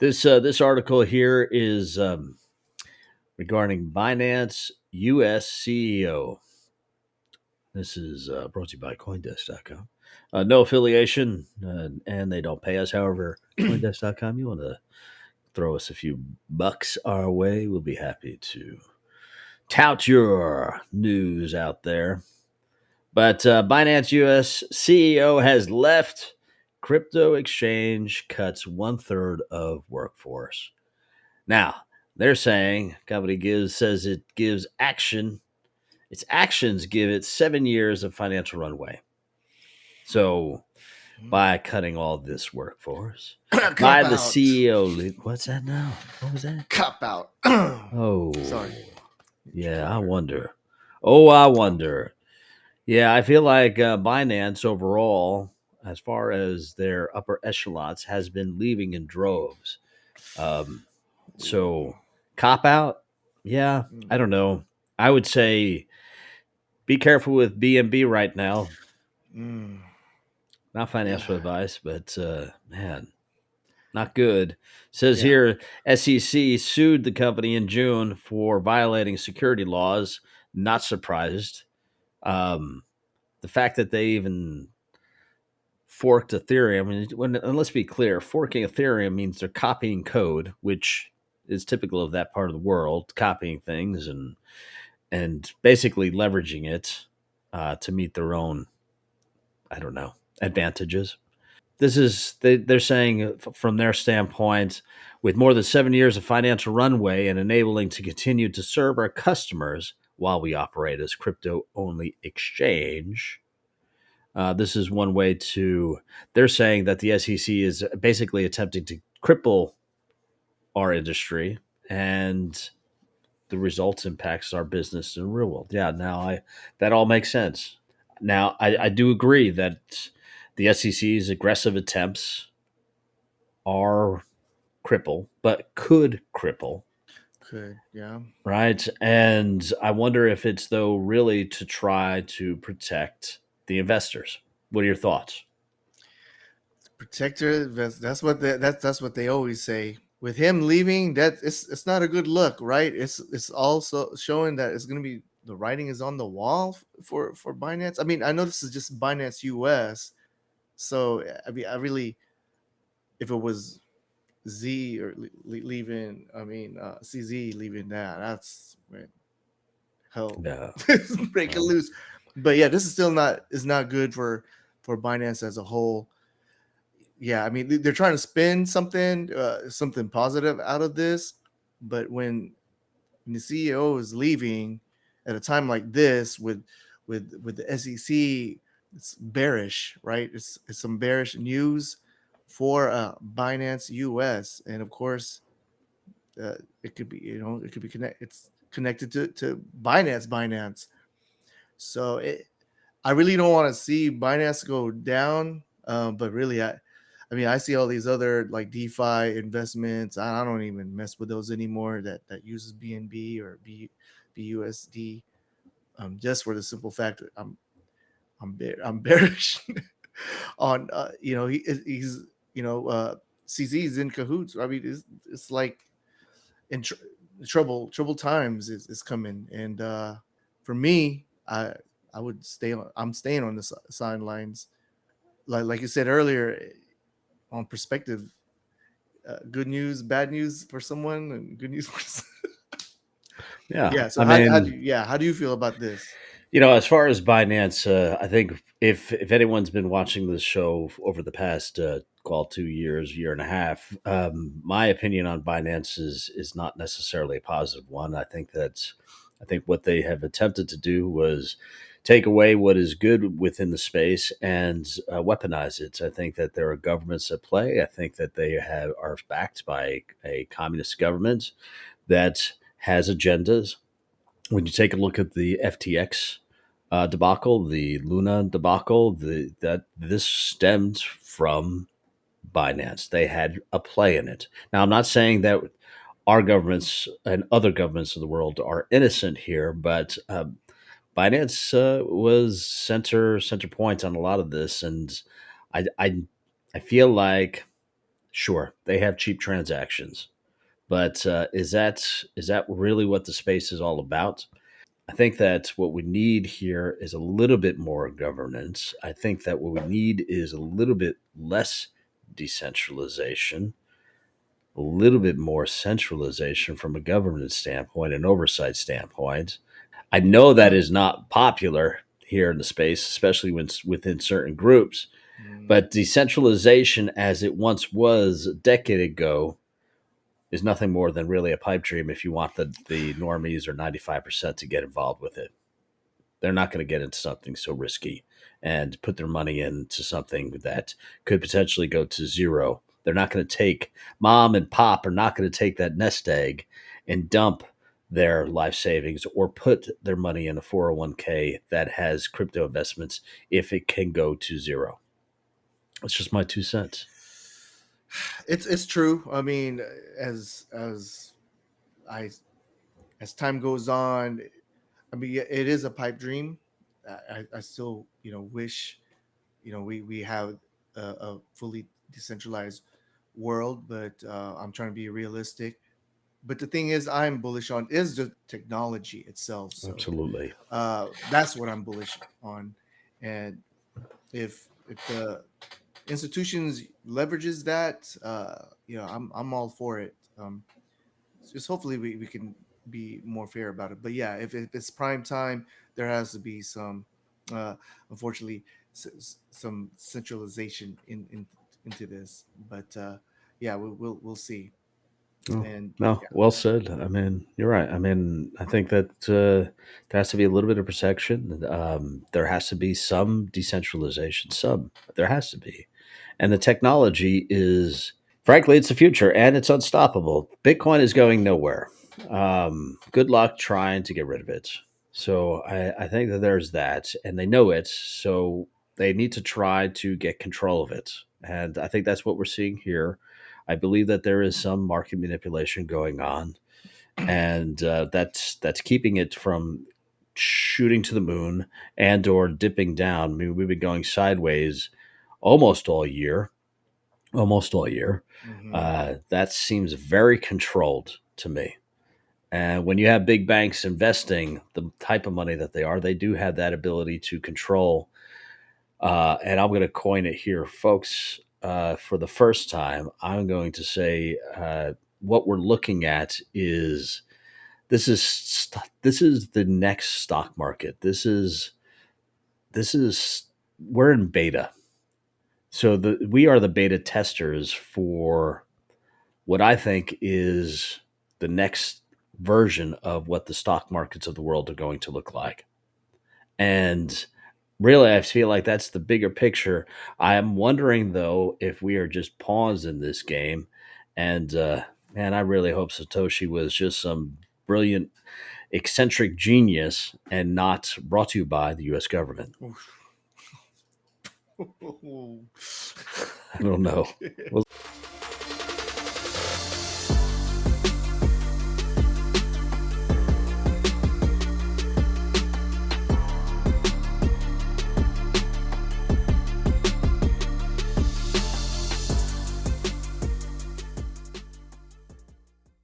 This article here is regarding Binance US CEO. This is brought to you by CoinDesk.com. No affiliation, and they don't pay us. However, CoinDesk.com, you want to throw us a few bucks our way, we'll be happy to tout your news out there. But Binance US CEO has left crypto exchange, cuts one third of workforce. Now, they're saying company says it gives action. Its actions give it 7 years of financial runway. So by cutting all this workforce, Cop by the out. CEO, what's that now? What was that? Cop out. Sorry. Oh, yeah, I wonder. Oh, I wonder. Yeah, I feel like Binance overall, as far as their upper echelons, has been leaving in droves. Um, so cop out, yeah, I don't know. I would say be careful with BNB right now. Mm, Not yeah. financial advice, but man, not good. Says Yeah. here, SEC sued the company in June for violating security laws. Not surprised. Um, the fact that they even forked Ethereum, and let's be clear, forking Ethereum means they're copying code, which is typical of that part of the world, copying things and basically leveraging it to meet their own, I don't know, advantages. They're saying from their standpoint, with more than 7 years of financial runway and enabling to continue to serve our customers while we operate as crypto only exchange. This is one way to. They're saying that the SEC is basically attempting to cripple our industry, and the results impacts our business in the real world. Yeah, now I that all makes sense. Now I do agree that the SEC's aggressive attempts are cripple, but could cripple, Could. Yeah. right? And I wonder if it's though really to try to protect the investors. What are your thoughts? Protector. That's what they always say. With him leaving, that it's not a good look, right? It's also showing that it's going to be the writing is on the wall for Binance. I mean, I know this is just Binance US, so I mean, I really, if it was Z or leaving, I mean, CZ leaving that's man, hell Yeah. break it loose. But yeah, this is still not is not good for Binance as a whole. Yeah, I mean they're trying to spin something positive out of this, but when the CEO is leaving at a time like this with the SEC, it's bearish, right? It's some bearish news for Binance US, and of course it could be it could be it's connected to Binance. So I really don't want to see Binance go down, but really I mean I see all these other like DeFi investments. I don't even mess with those anymore. That uses BNB or BUSD. Just for the simple fact that I'm bearish on he's CZ is in cahoots. I mean it's like in trouble times is coming, and for me I would stay on. I'm staying on the sidelines. Like you said earlier, on perspective, good news, bad news for someone, and good news for Yeah. yeah. So I mean, how do you feel about this? as far as Binance, I think if anyone's been watching this show over the past call 2 years, year and a half, my opinion on Binance is not necessarily a positive one. I think what they have attempted to do was take away what is good within the space and weaponize it. I think that there are governments at play. I think that they are backed by a communist government that has agendas. When you take a look at the FTX debacle, the Luna debacle, that this stemmed from Binance. They had a play in it. Now, I'm not saying that our governments and other governments of the world are innocent here, but Binance was center point on a lot of this, and I I, I feel like Sure, they have cheap transactions, but is that really what the space is all about? I think that what we need here is a little bit more governance. I think that what we need is a little bit less decentralization, a little bit more centralization from a governance standpoint and oversight standpoint. I know that is not popular here in the space, especially when within certain groups, Mm, but decentralization as it once was a decade ago is nothing more than really a pipe dream if you want the normies or 95% to get involved with it. They're not going to get into something so risky and put their money into something that could potentially go to zero. They're not going to take mom and pop are not going to take that nest egg and dump their life savings or put their money in a 401k that has crypto investments if it can go to zero. It's just my 2 cents. it's true. I mean, I as time goes on, I mean, it is a pipe dream. I still, wish, we have a fully decentralized world, but I'm trying to be realistic. But the thing is, I'm bullish on is the technology itself. So Absolutely. that's what I'm bullish on. And if the institutions leverages that, I'm all for it. Just hopefully we can be more fair about it. But yeah, if it's prime time, there has to be some, uh, unfortunately, some centralization into this. But yeah, we'll see. Oh, And no, yeah, well said. I mean, you're right. I mean, I think that there has to be a little bit of protection. There has to be some decentralization. Some there has to be, and the technology is, frankly, it's the future and it's unstoppable. Bitcoin is going nowhere. Good luck trying to get rid of it. So I think that there's that, and they know it. So they need to try to get control of it, and I think that's what we're seeing here. I believe that there is some market manipulation going on, and that's keeping it from shooting to the moon and or dipping down. I mean, we've been going sideways almost all year, almost all year. hmm That seems very controlled to me. And when you have big banks investing the type of money that they are, they do have that ability to control. And I'm going to coin it here, folks. For the first time, I'm going to say what we're looking at is this is the next stock market. This is we're in beta. So we are the beta testers for what I think is the next version of what the stock markets of the world are going to look like. And really, I feel like that's the bigger picture. I am wondering, though, if we are just pawns in this game. And man, I really hope Satoshi was just some brilliant, eccentric genius and not brought to you by the US government. I don't know. We'll